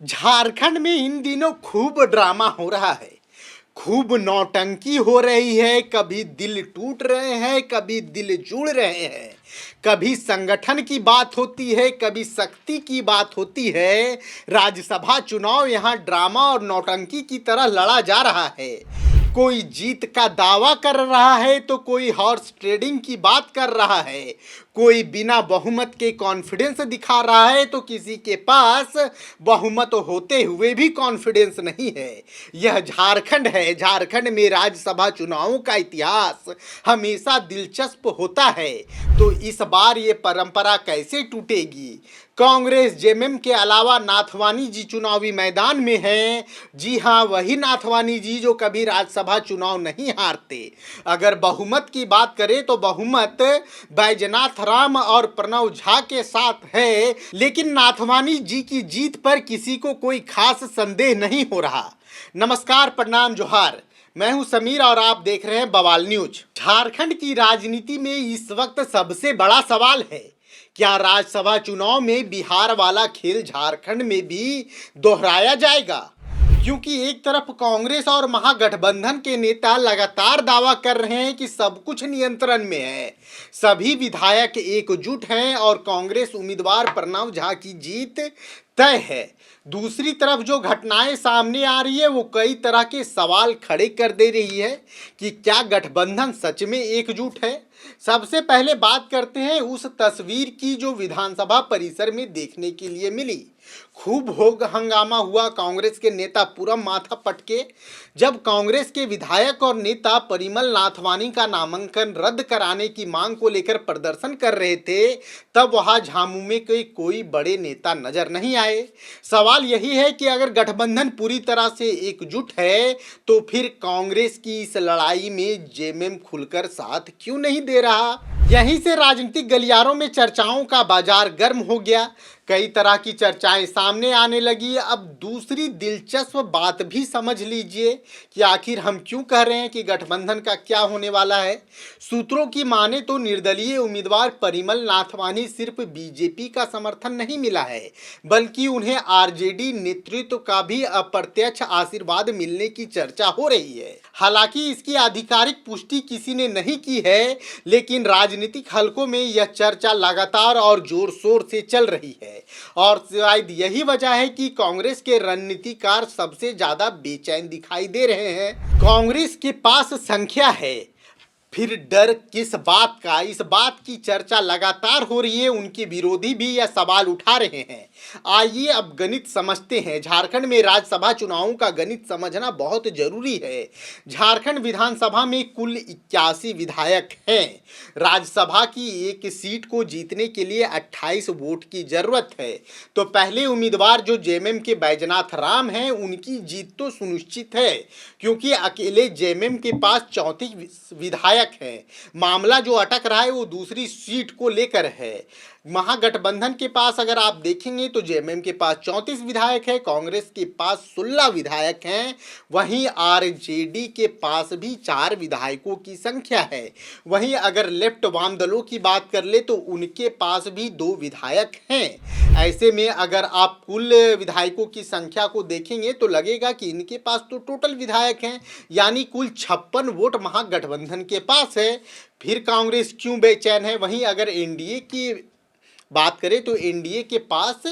झारखंड में इन दिनों खूब ड्रामा हो रहा है। खूब नौटंकी हो रही है। कभी दिल टूट रहे हैं, कभी दिल जुड़ रहे हैं। कभी संगठन की बात होती है, कभी शक्ति की बात होती है। राज्यसभा चुनाव यहाँ ड्रामा और नौटंकी की तरह लड़ा जा रहा है। कोई जीत का दावा कर रहा है तो कोई हॉर्स ट्रेडिंग की बात कर रहा है। कोई बिना बहुमत के कॉन्फिडेंस दिखा रहा है तो किसी के पास बहुमत होते हुए भी कॉन्फिडेंस नहीं है। यह झारखंड है। झारखंड में राज्यसभा चुनावों का इतिहास हमेशा दिलचस्प होता है। तो इस बार ये परंपरा कैसे टूटेगी? कांग्रेस जेएमएम के अलावा नाथवानी जी चुनावी मैदान में हैं। जी हाँ, वही नाथवानी जी जो कभी राज्यसभा चुनाव नहीं हारते। अगर बहुमत की बात करें तो बहुमत बैजनाथ राम और प्रणव झा के साथ है, लेकिन नाथवानी जी की जीत पर किसी को कोई खास संदेह नहीं हो रहा। नमस्कार, प्रणाम, जोहार। मैं हूं समीर और आप देख रहे हैं बवाल न्यूज। झारखंड की राजनीति में इस वक्त सबसे बड़ा सवाल है, क्या राज्यसभा चुनाव में बिहार वाला खेल झारखंड में भी दोहराया जाएगा? क्योंकि एक तरफ कांग्रेस और महागठबंधन के नेता लगातार दावा कर रहे हैं कि सब कुछ नियंत्रण में है, सभी विधायक एकजुट हैं और कांग्रेस उम्मीदवार प्रणव झा की जीत तय है। दूसरी तरफ जो घटनाएं सामने आ रही है वो कई तरह के सवाल खड़े कर दे रही है कि क्या गठबंधन सच में एकजुट है। सबसे पहले बात करते हैं उस तस्वीर की जो विधानसभा परिसर में देखने के लिए मिली। खूब होग हंगामा हुआ। कांग्रेस के नेता पूरम माथा पटके जब कांग्रेस के विधायक और नेता परिमल नाथवानी का नामांकन रद्द कराने की मांग को लेकर प्रदर्शन कर रहे थे, तब वहां झामुमो के कोई बड़े नेता नजर नहीं आए। सवाल यही है कि अगर गठबंधन पूरी तरह से एकजुट है तो फिर कांग्रेस की इस लड़ाई में जेएमएम खुलकर साथ क्यों नहीं दे रहा? यहीं से राजनीतिक गलियारों में चर्चाओं का बाजार गर्म हो गया। कई तरह की चर्चाएं सामने आने लगी। अब दूसरी दिलचस्प बात भी समझ लीजिए कि आखिर हम क्यों कह रहे हैं कि गठबंधन का क्या होने वाला है। सूत्रों की माने तो निर्दलीय उम्मीदवार परिमल नाथवानी सिर्फ बीजेपी का समर्थन नहीं मिला है, बल्कि उन्हें आरजेडी नेतृत्व का भी अप्रत्यक्ष आशीर्वाद मिलने की चर्चा हो रही है। हालांकि इसकी आधिकारिक पुष्टि किसी ने नहीं की है, लेकिन राजनीतिक हलकों में यह चर्चा लगातार और जोर शोर से चल रही है। और शायद यही वजह है कि कांग्रेस के रणनीतिकार सबसे ज्यादा बेचैन दिखाई दे रहे हैं। कांग्रेस के पास संख्या है, फिर डर किस बात का? इस बात की चर्चा लगातार हो रही है। उनके विरोधी भी यह सवाल उठा रहे हैं। आइए अब गणित समझते हैं। झारखंड में राज्यसभा चुनावों का गणित समझना बहुत जरूरी है। झारखंड विधानसभा में कुल 81 विधायक हैं। राज्यसभा की एक सीट को जीतने के लिए 28 वोट की जरूरत है। तो पहले उम्मीदवार जो जेएमएम के बैजनाथ राम हैं, उनकी जीत तो सुनिश्चित है, क्योंकि अकेले जेएमएम के पास 34 विधायक है। मामला जो अटक रहा है वो दूसरी सीट को लेकर है। महागठबंधन के पास अगर आप देखेंगे तो जेएमएम के पास 34 विधायक है, कांग्रेस के पास 16 विधायक हैं। वहीं आरजेडी के पास भी 4 विधायकों की संख्या है। वहीं अगर लेफ्ट वाम दलों की बात कर ले तो उनके पास भी 2 विधायक हैं। ऐसे में अगर आप कुल विधायकों की संख्या को देखेंगे तो लगेगा कि इनके पास तो टोटल विधायक हैं, यानी कुल 56 वोट महागठबंधन के पास है। फिर कांग्रेस क्यों बेचैन है? वहीं अगर एनडीए की बात करें तो एनडीए के पास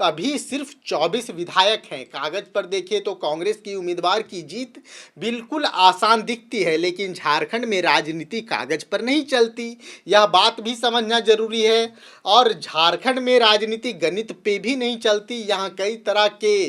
अभी सिर्फ 24 विधायक हैं। कागज पर देखिए तो कांग्रेस की उम्मीदवार की जीत बिल्कुल आसान दिखती है, लेकिन झारखंड में राजनीति कागज पर नहीं चलती, यह बात भी समझना जरूरी है। और झारखंड में राजनीति गणित पे भी नहीं चलती। यहाँ कई तरह के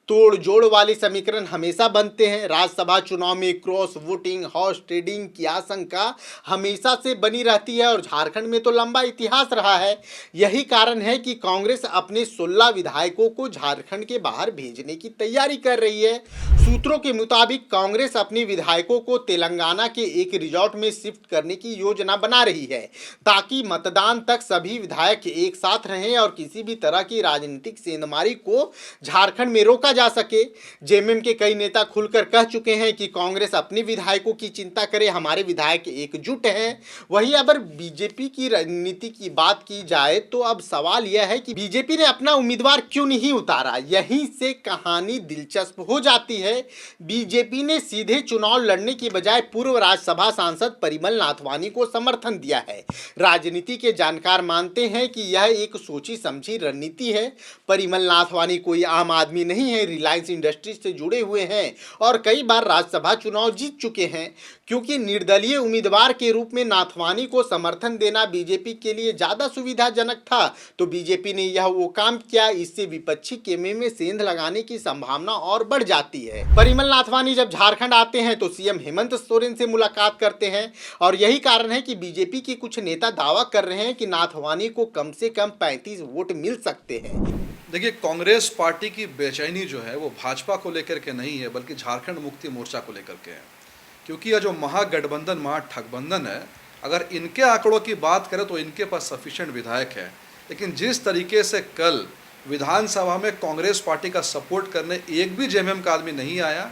तोड़ जोड़ वाले समीकरण हमेशा बनते हैं। राज्यसभा चुनाव में क्रॉस वोटिंग, हॉर्स ट्रेडिंग की आशंका हमेशा से बनी रहती है और झारखंड में तो लंबा इतिहास रहा है। यही कारण है कि कांग्रेस अपने 16 विधायकों को झारखंड के बाहर भेजने की तैयारी कर रही है। सूत्रों के मुताबिक कांग्रेस अपने विधायकों को तेलंगाना के एक रिजॉर्ट में शिफ्ट करने की योजना बना रही है, ताकि मतदान तक सभी विधायक एक साथ रहें और किसी भी तरह की राजनीतिक सेंधमारी को झारखंड में रोका जा सके। जेएमएम के कई नेता खुलकर कह चुके हैं कि कांग्रेस अपने विधायकों की चिंता करे, हमारे विधायक एकजुट हैं। वहीं अगर बीजेपी की रणनीति की बात की जाए तो अब सवाल यह है कि बीजेपी ने अपना उम्मीदवार क्यों नहीं उतारा। यहीं से कहानी दिलचस्प हो जाती है। बीजेपी ने सीधे चुनाव लड़ने की बजाय पूर्व राज्यसभा सांसद परिमल नाथवानी को समर्थन दिया है। राजनीति के जानकार मानते हैं कि यह एक सोची समझी रणनीति है। परिमल नाथवानी कोई आम आदमी नहीं है, रिलायंस इंडस्ट्रीज से जुड़े हुए हैं और कई बार राज्यसभा चुनाव जीत चुके हैं। क्योंकि निर्दलीय उम्मीदवार के रूप में नाथवानी को समर्थन देना बीजेपी के लिए ज्यादा सुविधाजनक था, तो बीजेपी ने यह वो काम किया। इससे विपक्षी खेमे में सेंध लगाने की संभावना और बढ़ जाती है। परिमल नाथवानी जब झारखंड आते हैं तो सीएम हेमंत सोरेन से मुलाकात करते हैं और यही कारण है कि बीजेपी के कुछ नेता दावा कर रहे हैं कि नाथवानी को कम से कम 35 वोट मिल सकते हैं। देखिए, कांग्रेस पार्टी की बेचैनी जो है वो भाजपा को लेकर के नहीं है, बल्कि झारखंड मुक्ति मोर्चा को लेकर के है। क्योंकि यह जो महागठबंधन महाठगबंधन है, अगर इनके आंकड़ों की बात करें तो इनके पास सफिशिएंट विधायक है। लेकिन जिस तरीके से कल विधानसभा में कांग्रेस पार्टी का सपोर्ट करने एक भी जेएमएम का आदमी नहीं आया,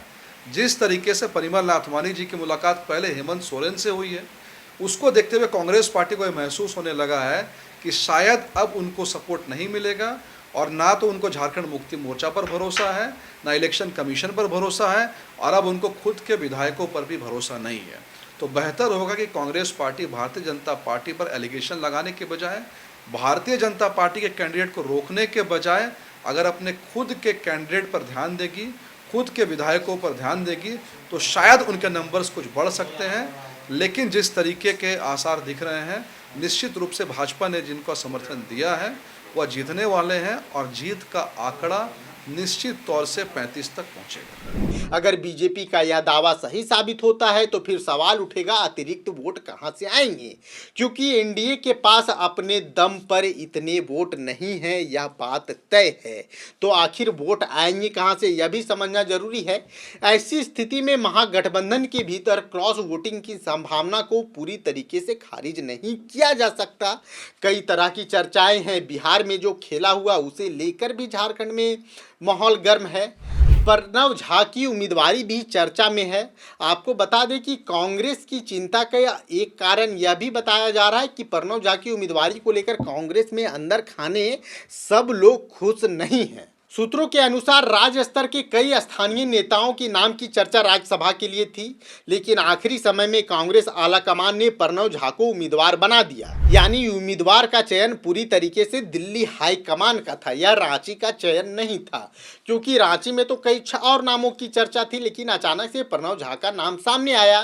जिस तरीके से परिमल नाथवानी जी की मुलाकात पहले हेमंत सोरेन से हुई है, उसको देखते हुए कांग्रेस पार्टी को यह महसूस होने लगा है कि शायद अब उनको सपोर्ट नहीं मिलेगा। और ना तो उनको झारखंड मुक्ति मोर्चा पर भरोसा है, ना इलेक्शन कमीशन पर भरोसा है, और अब उनको खुद के विधायकों पर भी भरोसा नहीं है। तो बेहतर होगा कि कांग्रेस पार्टी भारतीय जनता पार्टी पर एलिगेशन लगाने के बजाय, भारतीय जनता पार्टी के कैंडिडेट को रोकने के बजाय अगर अपने खुद के कैंडिडेट पर ध्यान देगी, खुद के विधायकों पर ध्यान देगी, तो शायद उनके नंबर्स कुछ बढ़ सकते हैं। लेकिन जिस तरीके के आसार दिख रहे हैं, निश्चित रूप से भाजपा ने जिनको समर्थन दिया है वह जीतने वाले हैं और जीत का आंकड़ा निश्चित तौर से 35 तक पहुंचेगा। अगर बीजेपी का यह दावा सही साबित होता है तो फिर सवाल उठेगा अतिरिक्त वोट कहां से आएंगे, क्योंकि एनडीए के पास अपने दम पर इतने वोट नहीं है, यह बात तय है। तो आखिर वोट आएंगे कहां से, यह भी समझना जरूरी है। ऐसी स्थिति में महागठबंधन के भीतर क्रॉस वोटिंग की संभावना को पूरी तरीके से खारिज नहीं किया जा सकता। कई तरह की चर्चाएं हैं। बिहार में जो खेला हुआ उसे लेकर भी झारखंड में माहौल गर्म है। प्रणव झा की उम्मीदवारी भी चर्चा में है। आपको बता दें कि कांग्रेस की चिंता का एक कारण यह भी बताया जा रहा है कि प्रणव झा की उम्मीदवारी को लेकर कांग्रेस में अंदर खाने सब लोग खुश नहीं हैं। सूत्रों के अनुसार राज्य स्तर के कई स्थानीय नेताओं के नाम की चर्चा राज्यसभा के लिए थी, लेकिन आखिरी समय में कांग्रेस आलाकमान ने प्रणव झा को उम्मीदवार बना दिया। यानी उम्मीदवार का चयन पूरी तरीके से दिल्ली हाईकमान का था, यह रांची का चयन नहीं था। क्योंकि रांची में तो कई और नामों की चर्चा थी, लेकिन अचानक से प्रणव झा का नाम सामने आया।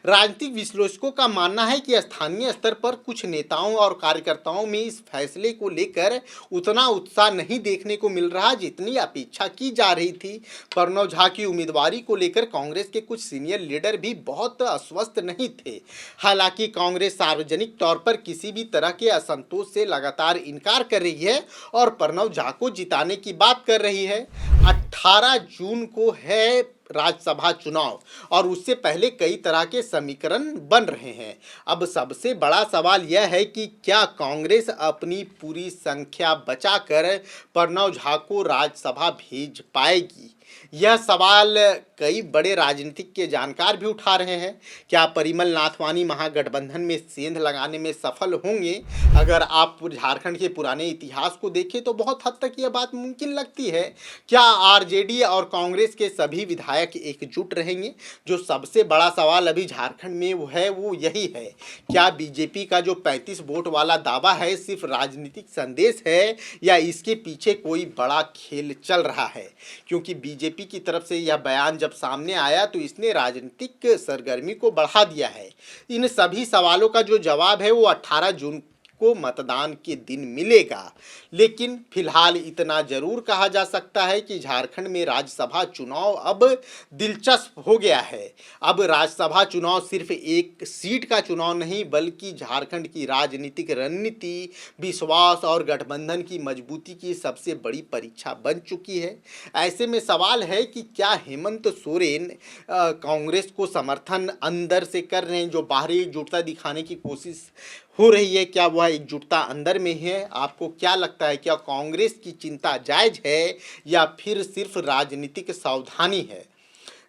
राजनीतिक विश्लेषकों का मानना है कि स्थानीय स्तर पर कुछ नेताओं और कार्यकर्ताओं में इस फैसले को लेकर उतना उत्साह नहीं देखने को मिल रहा जितनी अपेक्षा की जा रही थी। प्रणव झा की उम्मीदवारी को लेकर कांग्रेस के कुछ सीनियर लीडर भी बहुत आश्वस्त नहीं थे। हालांकि कांग्रेस सार्वजनिक तौर पर किसी भी तरह के असंतोष से लगातार इनकार कर रही है और प्रणव झा को जिताने की बात कर रही है। 18 जून को है राज्यसभा चुनाव और उससे पहले कई तरह के समीकरण बन रहे हैं। अब सबसे बड़ा सवाल यह है कि क्या कांग्रेस अपनी पूरी संख्या बचाकर प्रणव झा को राज्यसभा भेज पाएगी। यह सवाल कई बड़े राजनीतिक के जानकार भी उठा रहे हैं। क्या परिमल नाथवानी महागठबंधन में सेंध लगाने में सफल होंगे। अगर आप झारखंड के पुराने इतिहास को देखें तो बहुत हद तक यह बात मुमकिन लगती है। क्या आरजेडी और कांग्रेस के सभी विधायक एकजुट रहेंगे। जो सबसे बड़ा सवाल अभी झारखंड में वो यही है। क्या बीजेपी का जो 35 वोट वाला दावा है सिर्फ राजनीतिक संदेश है या इसके पीछे कोई बड़ा खेल चल रहा है। क्योंकि बीजेपी की तरफ से यह बयान जब सामने आया तो इसने राजनीतिक सरगर्मी को बढ़ा दिया है। इन सभी सवालों का जो जवाब है वो 18 जून को मतदान के दिन मिलेगा। लेकिन फिलहाल इतना जरूर कहा जा सकता है कि झारखंड में राज्यसभा चुनाव अब दिलचस्प हो गया है। अब राज्यसभा चुनाव सिर्फ एक सीट का चुनाव नहीं बल्कि झारखंड की राजनीतिक रणनीति, विश्वास और गठबंधन की मजबूती की सबसे बड़ी परीक्षा बन चुकी है। ऐसे में सवाल है कि क्या हेमंत सोरेन कांग्रेस को समर्थन अंदर से कर रहे हैं, जो बाहरी जुटता दिखाने की कोशिश हो रही है, क्या वह एकजुटता अंदर में है? आपको क्या लगता है, क्या कांग्रेस की चिंता जायज है या फिर सिर्फ राजनीतिक सावधानी है?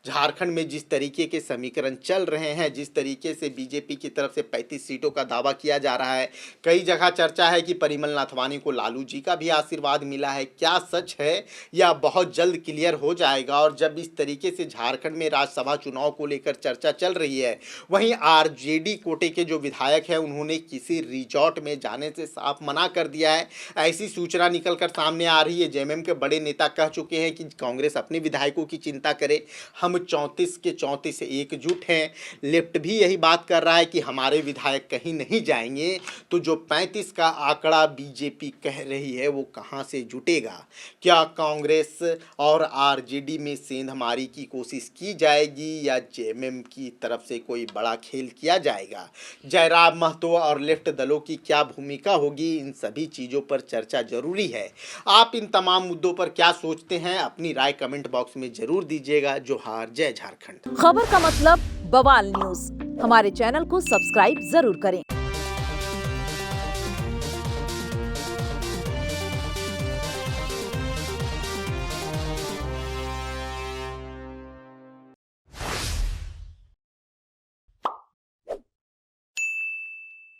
झारखंड में जिस तरीके के समीकरण चल रहे हैं, जिस तरीके से बीजेपी की तरफ से 35 सीटों का दावा किया जा रहा है, कई जगह चर्चा है कि परिमल नाथवानी को लालू जी का भी आशीर्वाद मिला है। क्या सच है या बहुत जल्द क्लियर हो जाएगा? और जब इस तरीके से झारखंड में राज्यसभा चुनाव को लेकर चर्चा चल रही है, वहीं आरजेडी कोटे के जो विधायक हैं उन्होंने किसी रिजॉर्ट में जाने से साफ मना कर दिया है। ऐसी सूचना निकलकर सामने आ रही है। जेएमएम के बड़े नेता कह चुके हैं कि कांग्रेस अपने विधायकों की चिंता करे, हम 34 के 34 एकजुट हैं। लेफ्ट भी यही बात कर रहा है कि हमारे विधायक कहीं नहीं जाएंगे। तो जो 35 का आंकड़ा बीजेपी कह रही है वो कहां से जुटेगा? क्या कांग्रेस और आरजेडी में सेंधमारी की कोशिश की जाएगी या जेएमएम की तरफ से कोई बड़ा खेल किया जाएगा? जयराम महतो और लेफ्ट दलों की क्या भूमिका होगी? इन सभी चीज़ों पर चर्चा जरूरी है। आप इन तमाम मुद्दों पर क्या सोचते हैं? अपनी राय कमेंट बॉक्स में जरूर दीजिएगा। जोहार, जय झारखंड। खबर का मतलब बवाल न्यूज। हमारे चैनल को सब्सक्राइब जरूर करें।